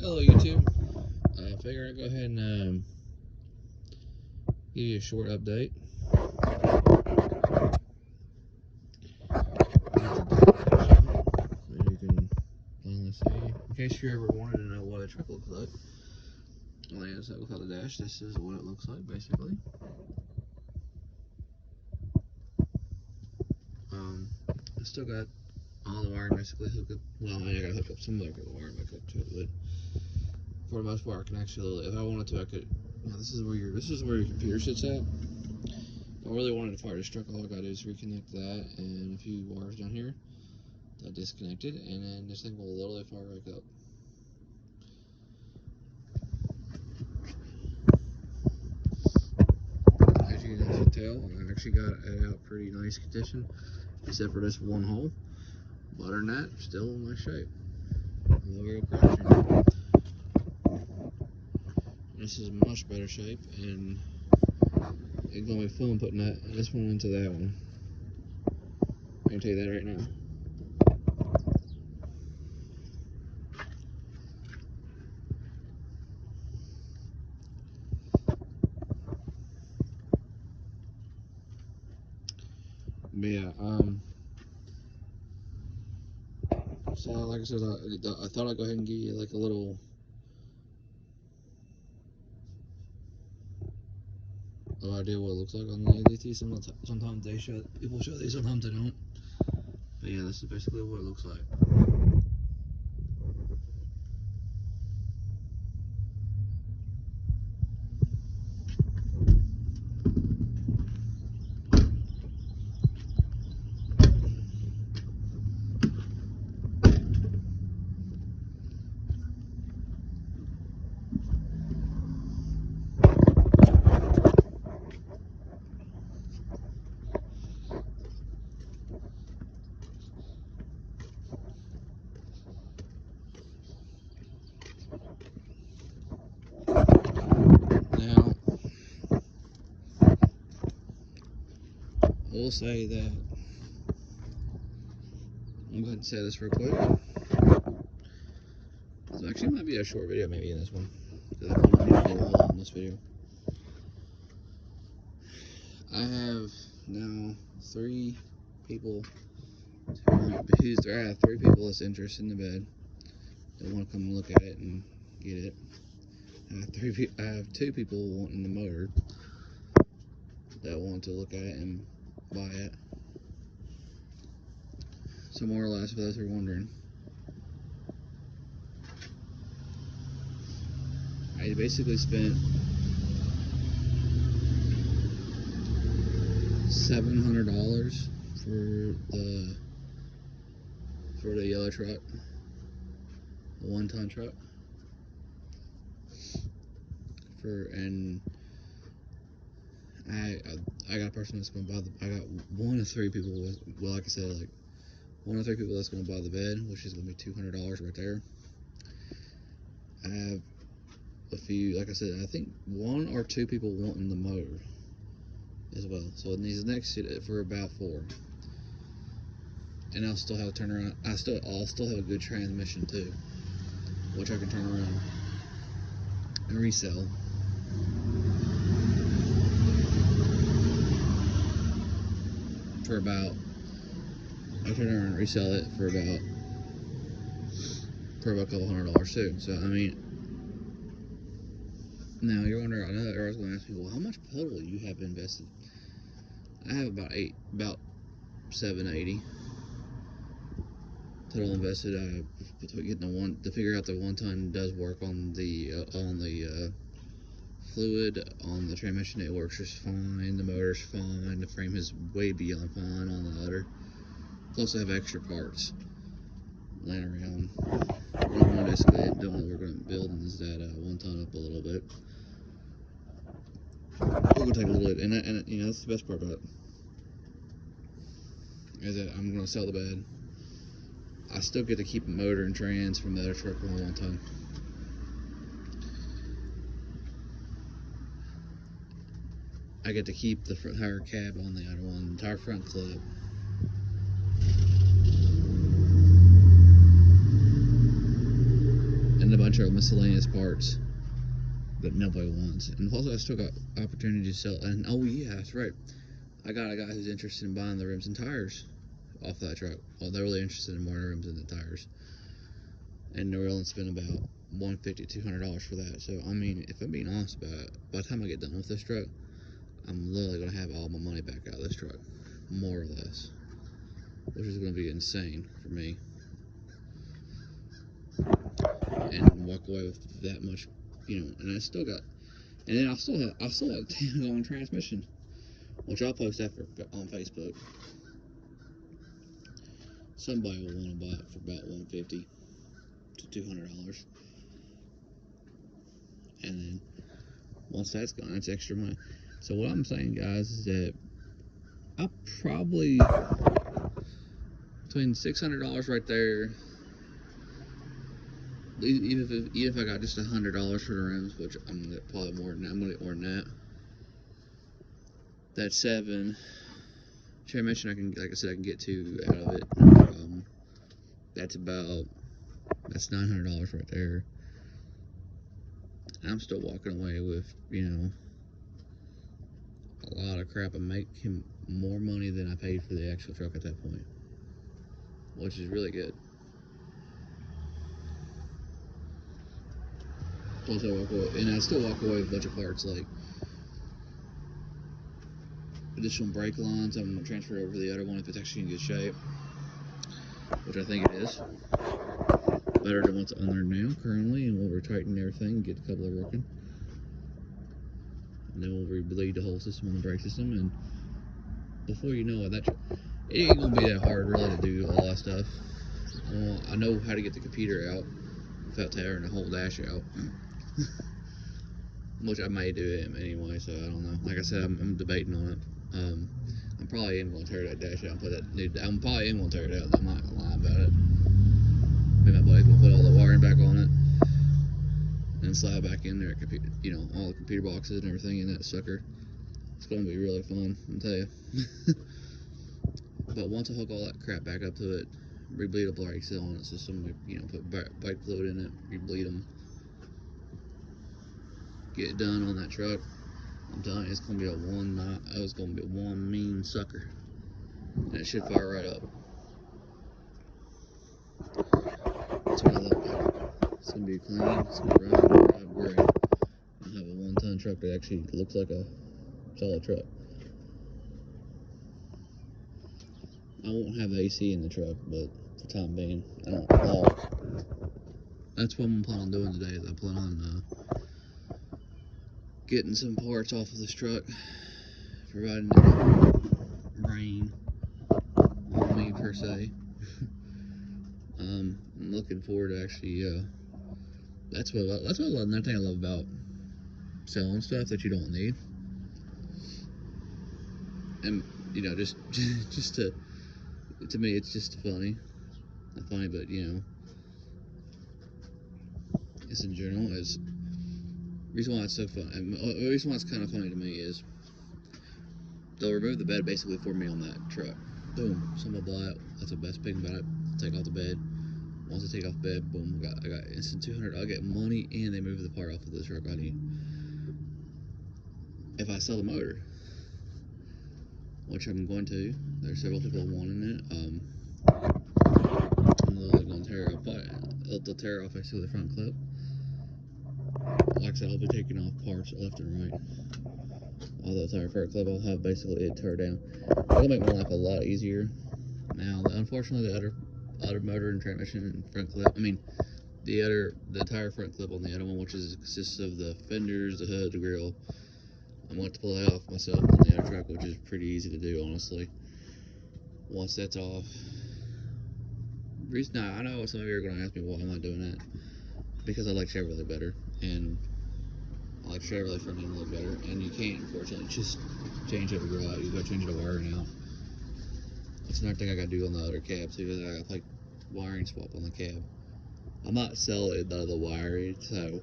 Hello YouTube. I figure I'd go ahead and give you a short update. So you can finally see. In case you ever wanted to know what a truck looks like. Well, yeah, so without the dash, this is what it looks like basically. I still got all the wiring basically hooked up. Well, I gotta hook up some of the wiring back up to it, but for the most part, I can actually, if I wanted to, I could. You know, this is where your computer sits at. If I really wanted to fire this truck, all I gotta do is reconnect that and a few wires down here that disconnected, and then this thing will literally fire back up. As you can tell, I actually got it out pretty nice condition, except for this one hole. But other than that, still in nice shape. No real crashing. This is much better shape, and it's gonna be fun putting this one into that one. I can tell you that right now. But yeah, so like I said, I thought I'd go ahead and give you like a little idea what it looks like on the ADT. Sometimes people show these, sometimes they don't. But yeah, this is basically what it looks like. Now, I will say that I'm going to say this real quick. This actually might be a short video, maybe in this one, because I don't need to do a lot in this video. I have now 3 people. I have 3 people that's interested in the bed that want to come and look at it and get it. I have 2 people wanting the motor that want to look at it and buy it. So more or less, for those who are wondering, I basically spent $700 for the yellow truck, the 1-ton truck. And I got a person that's gonna buy I got 1 of 3 people. Well, like I said, like 1 of 3 people that's gonna buy the bed, which is gonna be $200 right there. I have a few, like I said, I think 1 or 2 people wanting the motor as well. So it needs the next for about 4. And I'll still have a turnaround. I'll still have a good transmission too, which I can turn around and resell. For about, I turn around and resell it for about a couple $100 too. So I mean, now you're wondering, I know everyone's going to ask me, well, how much total you have invested? I have about $780 total invested. Getting to figure out the 1-ton does work on the fluid. On the transmission, it works just fine. The motor's fine. The frame is way beyond fine on the other. Plus, I have extra parts laying around. Basically, doing what we're going to build is that 1-ton up a little bit. We're going to take a little bit, and you know, that's the best part about it, is that I'm going to sell the bed. I still get to keep the motor and trans from the other truck on the 1-ton. I get to keep the entire cab on the other one, the entire front clip. And and a bunch of miscellaneous parts that nobody wants. And plus, I still got opportunity to sell. And oh yeah, that's right. I got a guy who's interested in buying the rims and tires off that truck. Well, they're really interested in buying the rims and the tires, and they're willing to spend about $150-$200 for that. So I mean, if I'm being honest about it, by the time I get done with this truck, I'm literally gonna have all my money back out of this truck, more or less, which is gonna be insane for me. And walk away with that much, and I still got, and then I still have a 10-gallon transmission, which I'll post that on Facebook. Somebody will want to buy it for about $150 to $200, and then once that's gone, that's extra money. So what I'm saying, guys, is that I'll probably between $600 right there. Even if I got just $100 for the rims, which I'm gonna get probably more than that. I'm gonna get more than that. That's 7. Transmission, like I said, I can get 2 out of it. That's $900 right there. I'm still walking away with, a lot of crap. I'm making more money than I paid for the actual truck at that point, which is really good. Plus, I still walk away with a bunch of parts like additional brake lines. I'm going to transfer over to the other one if it's actually in good shape, which I think it is. Better than what's on there now currently, and we'll retighten everything and get a couple of working. And then we'll rebleed the whole system on the brake system, and before you know it, it ain't going to be that hard really to do all that stuff. I know how to get the computer out without tearing the whole dash out. Which I may do it anyway, so I don't know. Like I said, I'm debating on it. I'm probably am going to tear that dash out and put that new. I'm probably am going to tear it out. I'm not going to lie about it. Me and my buddy's going to put all the wiring back on it and slide back in there. All the computer boxes and everything in that sucker. It's going to be really fun, I'll tell you. But once I hook all that crap back up to it, rebleed a brake seal on the system, put brake fluid in it, rebleed them. Get it done on that truck. I'm telling you, it's gonna be it's gonna be one mean sucker, and it should fire right up. That's what I love about it. It's gonna be clean. It's gonna ride great. I have a 1-ton truck that actually looks like a solid truck. I won't have AC in the truck, but for the time being, I don't know. That's what I'm planning on doing today. Is I plan on getting some parts off of this truck, providing rain on me per se. I'm looking forward to actually. That's another thing I love about selling stuff that you don't need, and just to me it's just funny, not funny, but it's in general is. The reason why it's so fun, and the reason why it's kind of funny to me is they'll remove the bed basically for me on that truck. Boom, so I'm gonna buy it. That's the best thing about it. Take off the bed. Once I take off the bed, boom, I got instant $200. I'll get money, and they move the part off of the truck I need. If I sell the motor, which I'm going to, there's several people wanting it. I'm literally going to tear off. They'll tear off actually the front clip. Like I said, I'll be taking off parts left and right. Although the entire front clip, I'll have basically it tear down. It'll make my life a lot easier. Now, unfortunately, the other motor and transmission and front clip. The entire front clip on the other one, which consists of the fenders, the hood, the grill. I'm going to pull that off myself on the other truck, which is pretty easy to do, honestly. Once that's off. I know some of you are going to ask me why I'm not doing that. Because I like Chevrolet better, and I like Chevrolet front end look better, and you can't, unfortunately, just change it or out. You got to change the wiring out. That's another thing I got to do on the other cab too. Is I got to wiring swap on the cab. I'm not selling the wiring, so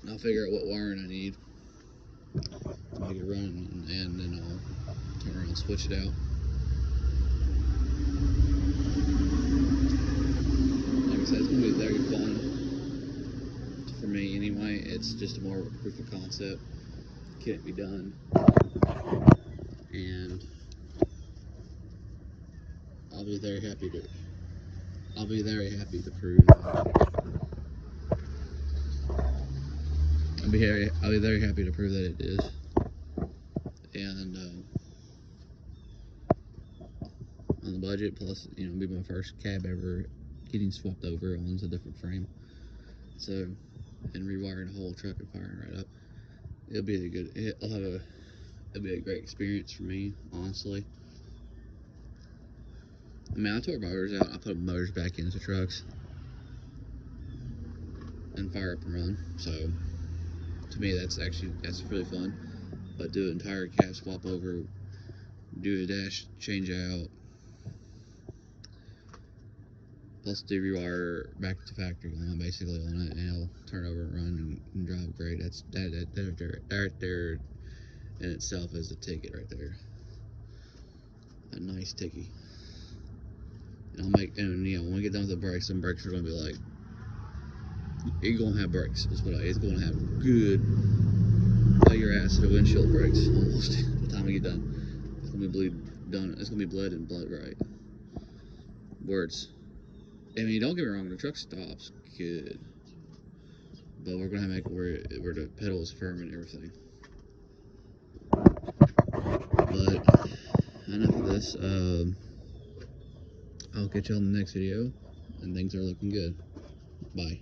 I'll figure out what wiring I need to make it run, and then I'll turn around and switch it out. Like I said, it's gonna be very fun for me anyway. It's just more of a proof of concept. Can it be done? And I'll be very happy to. I'll be very happy to prove that. I'll be very happy to prove that it is. And on the budget, plus it'll be my first cab ever getting swapped over onto a different frame. So, and rewiring the whole truck and firing right up. It'll be a good. It'll be a great experience for me, honestly. I mean, I tore motors out. I put motors back into trucks and fire up and run. So, to me, that's really fun. But do an entire cab swap over, do a dash change out, plus do rewire back to factory line basically on it, and it'll turn over and run and drive great. That right there in itself is a ticket right there. A nice ticket. And when we get done with the brakes, some brakes are gonna be like, you're gonna have brakes. It's gonna have good, lay your ass to the windshield brakes almost by the time we get done. It's gonna be It's gonna be bled and blood right. Words. I mean, don't get me wrong, the truck stops good, but we're gonna make it where the pedal is firm and everything. But enough of this. I'll catch you on the next video, and things are looking good. Bye.